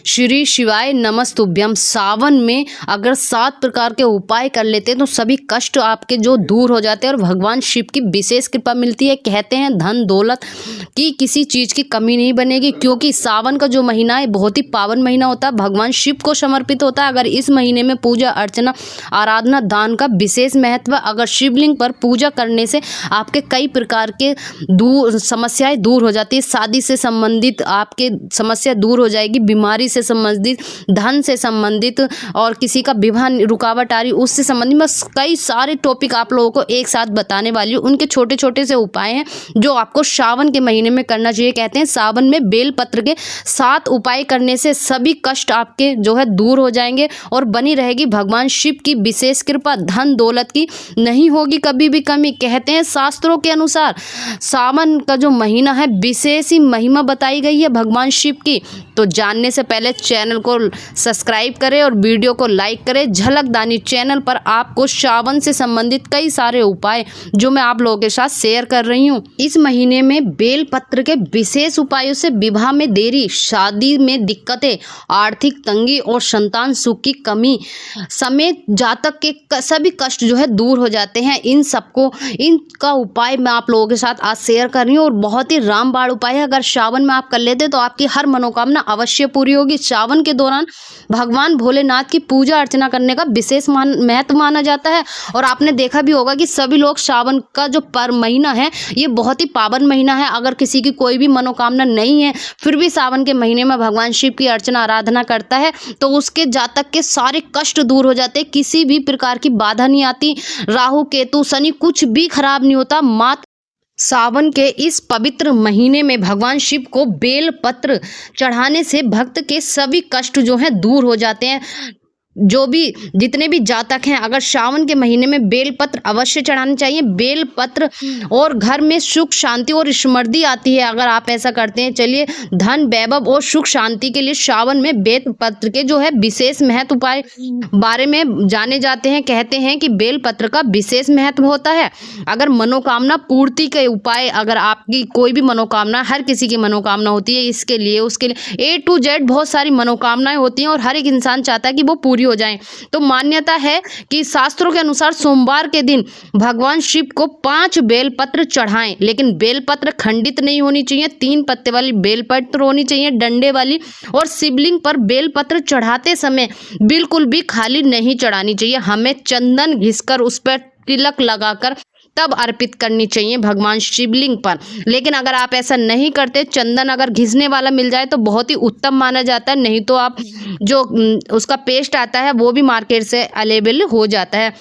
श्री शिवाय नमस्तुभ्यम। सावन में अगर 7 प्रकार के उपाय कर लेते हैं तो सभी कष्ट आपके जो दूर हो जाते हैं और भगवान शिव की विशेष कृपा मिलती है। कहते हैं धन दौलत की किसी चीज़ की कमी नहीं बनेगी, क्योंकि सावन का जो महीना है बहुत ही पावन महीना होता है, भगवान शिव को समर्पित होता है। अगर इस महीने में पूजा अर्चना आराधना दान का विशेष महत्व, अगर शिवलिंग पर पूजा करने से आपके कई प्रकार के समस्याएं दूर हो जाती है। शादी से संबंधित आपके समस्या दूर हो जाएगी, बीमारी से संबंधित, धन से संबंधित और किसी का विवाह रुकावट आ रही उससे संबंधित, मैं कई सारे टॉपिक आप लोगों को एक साथ बताने वाली हूँ। उनके छोटे छोटे से उपाय हैं जो आपको सावन के महीने में करना चाहिए। कहते हैं सावन में बेलपत्र के 7 उपाय करने से सभी कष्ट आपके जो है दूर हो जाएंगे और बनी रहेगी भगवान शिव की विशेष कृपा। धन दौलत की नहीं होगी कभी भी कमी। कहते हैं शास्त्रों के अनुसार सावन का जो महीना है विशेष ही महिमा बताई गई है भगवान शिव की। तो जानने से पहले चैनल को सब्सक्राइब करें और वीडियो को लाइक करें। झलकदानी चैनल पर आपको सावन से संबंधित कई सारे उपाय जो मैं आप लोगों के साथ शेयर कर रही हूँ। इस महीने में बेलपत्र के विशेष उपायों से विवाह में देरी, शादी में दिक्कतें, आर्थिक तंगी और संतान सुख की कमी समेत जातक के सभी कष्ट जो है दूर हो जाते हैं। इनका उपाय मैं आप लोगों के साथ आज शेयर कर रही हूँ और बहुत ही रामबाण उपाय है। अगर सावन में आप कर लेते तो आपकी हर मनोकामना अवश्य पूरी होगी। सावन के दौरान भगवान भोलेनाथ की पूजा अर्चना करने का विशेष महत्व माना जाता है और आपने देखा भी होगा कि सभी लोग सावन का जो महीना है ये बहुत ही पावन महीना है। अगर किसी की कोई भी मनोकामना नहीं है फिर भी सावन के महीने में भगवान शिव की अर्चना आराधना करता है तो उसके जातक के सारे कष्ट दूर हो जाते हैं, किसी भी प्रकार की बाधा नहीं आती, राहु केतु शनि कुछ भी खराब नहीं होता। मात्र सावन के इस पवित्र महीने में भगवान शिव को बेल पत्र चढ़ाने से भक्त के सभी कष्ट जो हैं दूर हो जाते हैं। जो भी जितने भी जातक हैं अगर सावन के महीने में बेलपत्र अवश्य चढ़ाने चाहिए। बेलपत्र और घर में सुख शांति और समृद्धि आती है अगर आप ऐसा करते हैं। चलिए धन वैभव और सुख शांति के लिए सावन में बेलपत्र के जो है विशेष महत्व उपाय बारे में जाने जाते हैं। कहते हैं कि बेलपत्र का विशेष महत्व होता है। अगर मनोकामना पूर्ति के उपाय, अगर आपकी कोई भी मनोकामना, हर किसी की मनोकामना होती है, इसके लिए उसके लिए A to Z बहुत सारी मनोकामनाएं होती हैं और हर एक इंसान चाहता है कि वो पूरी हो जाएं। तो मान्यता है कि शास्त्रों के अनुसार सोमवार के दिन भगवान शिव को 5 बेलपत्र चढ़ाएं, लेकिन बेलपत्र खंडित नहीं होनी चाहिए। 3 पत्ते वाली बेलपत्र होनी चाहिए, डंडे वाली। और शिवलिंग पर बेलपत्र चढ़ाते समय बिल्कुल भी खाली नहीं चढ़ानी चाहिए। हमें चंदन घिसकर उस पर तिलक लगाकर तब अर्पित करनी चाहिए भगवान शिवलिंग पर। लेकिन अगर आप ऐसा नहीं करते, चंदन अगर घिसने वाला मिल जाए तो बहुत ही उत्तम माना जाता है, नहीं तो आप जो उसका पेस्ट आता है वो भी मार्केट से अवेलेबल हो जाता है।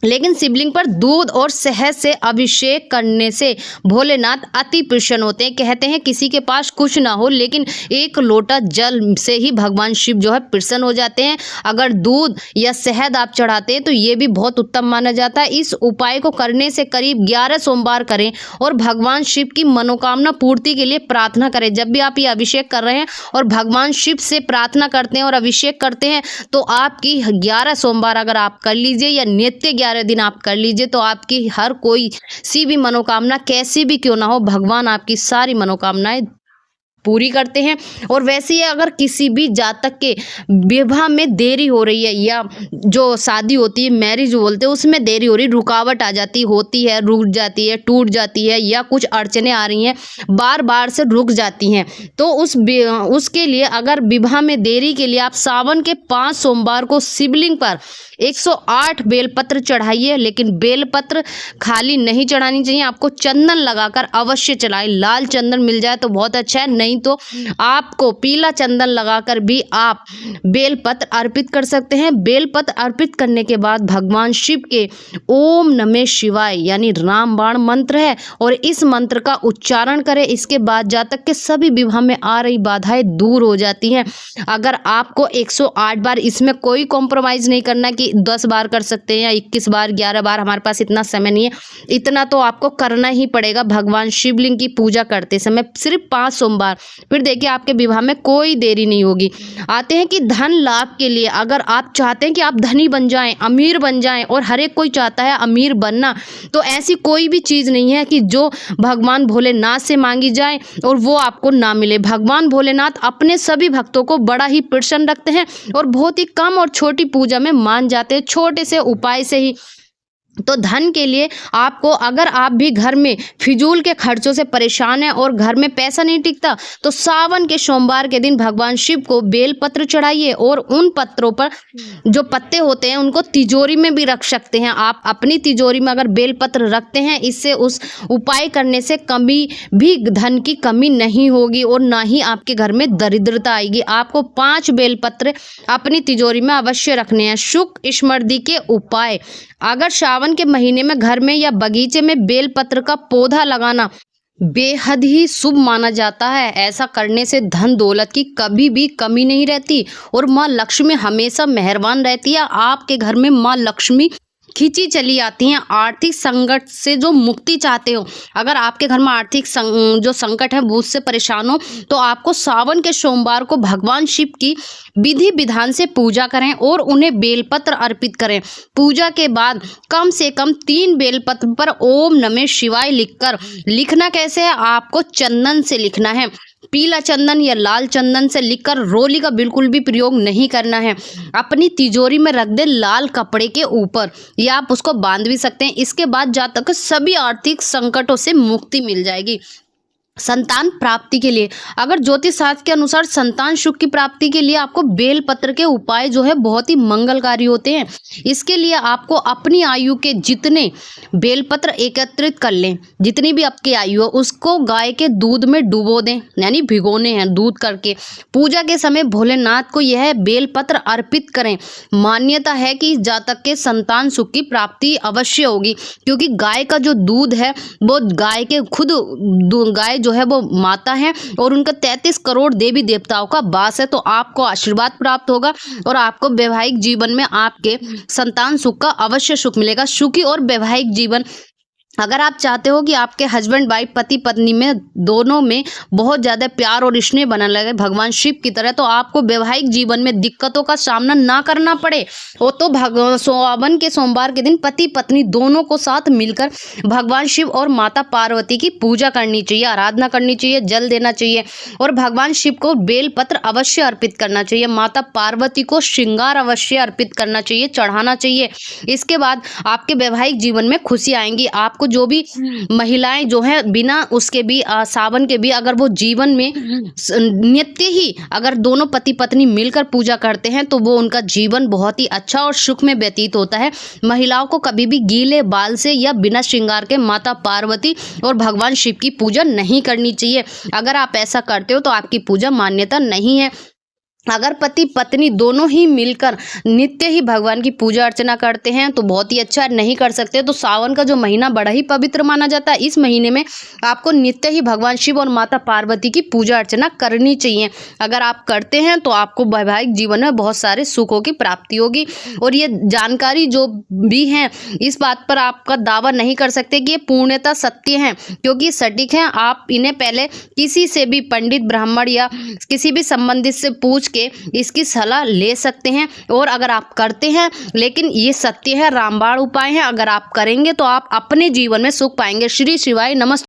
लेकिन शिवलिंग पर दूध और शहद से अभिषेक करने से भोलेनाथ अति प्रसन्न होते हैं। कहते हैं किसी के पास कुछ ना हो लेकिन 1 लोटा जल से ही भगवान शिव जो है प्रसन्न हो जाते हैं। अगर दूध या शहद आप चढ़ाते हैं तो ये भी बहुत उत्तम माना जाता है। इस उपाय को करने से करीब 11 सोमवार करें और भगवान शिव की मनोकामना पूर्ति के लिए प्रार्थना करें। जब भी आप ये अभिषेक कर रहे हैं और भगवान शिव से प्रार्थना करते हैं और अभिषेक करते हैं तो आपकी 11 सोमवार अगर आप कर लीजिए या नित्य 11 दिन आप कर लीजिए तो आपकी हर कोई सी भी मनोकामना कैसी भी क्यों ना हो, भगवान आपकी सारी मनोकामनाएं पूरी करते हैं। और वैसे ही अगर किसी भी जातक के विवाह में देरी हो रही है या जो शादी होती है मैरिज बोलते हैं उसमें देरी हो रही, रुकावट आ जाती होती है, रुक जाती है, टूट जाती है या कुछ अड़चने आ रही हैं, बार बार से रुक जाती हैं, तो उसके लिए अगर विवाह में देरी के लिए आप सावन के 5 सोमवार को शिवलिंग पर 108 बेलपत्र चढ़ाइए। लेकिन बेलपत्र खाली नहीं चढ़ानी चाहिए, आपको चंदन लगाकर अवश्य चढ़ाएं। लाल चंदन मिल जाए तो बहुत अच्छा है, नहीं तो आपको पीला चंदन लगाकर भी आप बेलपत्र अर्पित कर सकते हैं। बेलपत्र अर्पित करने के बाद भगवान शिव के ओम नमः शिवाय यानी रामबाण मंत्र है और इस मंत्र का उच्चारण करें। इसके बाद जातक के सभी विवाह में आ रही बाधाएं दूर हो जाती हैं। अगर आपको 108 बार, इसमें कोई कॉम्प्रोमाइज नहीं करना कि कि 10 बार कर सकते हैं या 21 बार, 11 बार, हमारे पास इतना समय नहीं है। इतना तो आपको करना ही पड़ेगा भगवान शिवलिंग की पूजा करते समय, सिर्फ 5 सोमवार। फिर देखिए आपके विवाह में कोई देरी नहीं होगी। आते हैं कि धन लाभ के लिए, अगर आप चाहते हैं कि आप धनी बन जाएं, अमीर बन जाएं, और हर एक कोई चाहता है अमीर बनना, तो ऐसी कोई भी चीज़ नहीं है कि जो भगवान भोलेनाथ से मांगी जाए और वो आपको ना मिले। भगवान भोलेनाथ अपने सभी भक्तों को बड़ा ही प्रसन्न रखते हैं और बहुत ही कम और छोटी पूजा में मान जाते हैं, छोटे से उपाय से ही। तो धन के लिए आपको, अगर आप भी घर में फिजूल के खर्चों से परेशान हैं और घर में पैसा नहीं टिकता, तो सावन के सोमवार के दिन भगवान शिव को बेलपत्र चढ़ाइए और उन पत्रों पर जो पत्ते होते हैं उनको तिजोरी में भी रख सकते हैं। आप अपनी तिजोरी में अगर बेलपत्र रखते हैं, इससे उस उपाय करने से कभी भी धन की कमी नहीं होगी और ना ही आपके घर में दरिद्रता आएगी। आपको 5 बेलपत्र अपनी तिजोरी में अवश्य रखने हैं। सुख समृद्धि के उपाय, अगर सावन के महीने में घर में या बगीचे में बेलपत्र का पौधा लगाना बेहद ही शुभ माना जाता है। ऐसा करने से धन दौलत की कभी भी कमी नहीं रहती और माँ लक्ष्मी हमेशा मेहरबान रहती है। आपके घर में माँ लक्ष्मी खींची चली आती हैं। आर्थिक संकट से जो मुक्ति चाहते हो, अगर आपके घर में आर्थिक जो संकट है वो उससे परेशान हो, तो आपको सावन के सोमवार को भगवान शिव की विधि विधान से पूजा करें और उन्हें बेलपत्र अर्पित करें। पूजा के बाद कम से कम 3 बेलपत्र पर ओम नमः शिवाय लिखकर, लिखना कैसे है, आपको चंदन से लिखना है। पीला चंदन या लाल चंदन से लिखकर रोली का बिल्कुल भी प्रयोग नहीं करना है। अपनी तिजोरी में रख दे लाल कपड़े के ऊपर, या आप उसको बांध भी सकते हैं। इसके बाद जातक सभी आर्थिक संकटों से मुक्ति मिल जाएगी। संतान प्राप्ति के लिए, अगर ज्योतिष शास्त्र के अनुसार संतान सुख की प्राप्ति के लिए आपको बेलपत्र के उपाय जो है बहुत ही मंगलकारी होते हैं। इसके लिए आपको अपनी आयु के जितने बेलपत्र एकत्रित कर लें, जितनी भी आपकी आयु है, उसको गाय के दूध में डुबो दें, यानी भिगोने हैं दूध करके। पूजा के समय भोलेनाथ को यह बेलपत्र अर्पित करें। मान्यता है कि जातक के संतान सुख की प्राप्ति अवश्य होगी, क्योंकि गाय का जो दूध है वो गाय के खुद गाय जो है वो माता है और उनका 33 करोड़ देवी देवताओं का वास है। तो आपको आशीर्वाद प्राप्त होगा और आपको वैवाहिक जीवन में आपके संतान सुख का अवश्य सुख मिलेगा। सुखी और वैवाहिक जीवन, अगर आप चाहते हो कि आपके हस्बैंड वाइफ, पति पत्नी में दोनों में बहुत ज़्यादा प्यार और स्नेह बनने लगे भगवान शिव की तरह, तो आपको वैवाहिक जीवन में दिक्कतों का सामना ना करना पड़े, वो तो सावन के सोमवार के दिन पति पत्नी दोनों को साथ मिलकर भगवान शिव और माता पार्वती की पूजा करनी चाहिए, आराधना करनी चाहिए, जल देना चाहिए और भगवान शिव को बेलपत्र अवश्य अर्पित करना चाहिए। माता पार्वती को श्रृंगार अवश्य अर्पित करना चाहिए, चढ़ाना चाहिए। इसके बाद आपके वैवाहिक जीवन में खुशी आएंगी। आपको जो भी महिलाएं जो हैं बिना उसके भी सावन के भी अगर वो जीवन में नित्य ही अगर दोनों पति पत्नी मिलकर पूजा करते हैं, तो वो उनका जीवन बहुत ही अच्छा और सुख में व्यतीत होता है। महिलाओं को कभी भी गीले बाल से या बिना श्रृंगार के माता पार्वती और भगवान शिव की पूजा नहीं करनी चाहिए। अगर आप ऐसा करते हो तो आपकी पूजा मान्यता नहीं है। अगर पति पत्नी दोनों ही मिलकर नित्य ही भगवान की पूजा अर्चना करते हैं तो बहुत ही अच्छा, नहीं कर सकते तो सावन का जो महीना बड़ा ही पवित्र माना जाता है। इस महीने में आपको नित्य ही भगवान शिव और माता पार्वती की पूजा अर्चना करनी चाहिए। अगर आप करते हैं तो आपको वैवाहिक जीवन में बहुत सारे सुखों की प्राप्ति होगी। और ये जानकारी जो भी हैं इस बात पर आपका दावा नहीं कर सकते कि ये पूर्णतः सत्य हैं, क्योंकि सटीक हैं। आप इन्हें पहले किसी से भी पंडित, ब्राह्मण या किसी भी संबंधित से पूछ के इसकी सलाह ले सकते हैं। और अगर आप करते हैं, लेकिन ये सत्य है, रामबाण उपाय है, अगर आप करेंगे तो आप अपने जीवन में सुख पाएंगे। श्री शिवाय नमस्ते।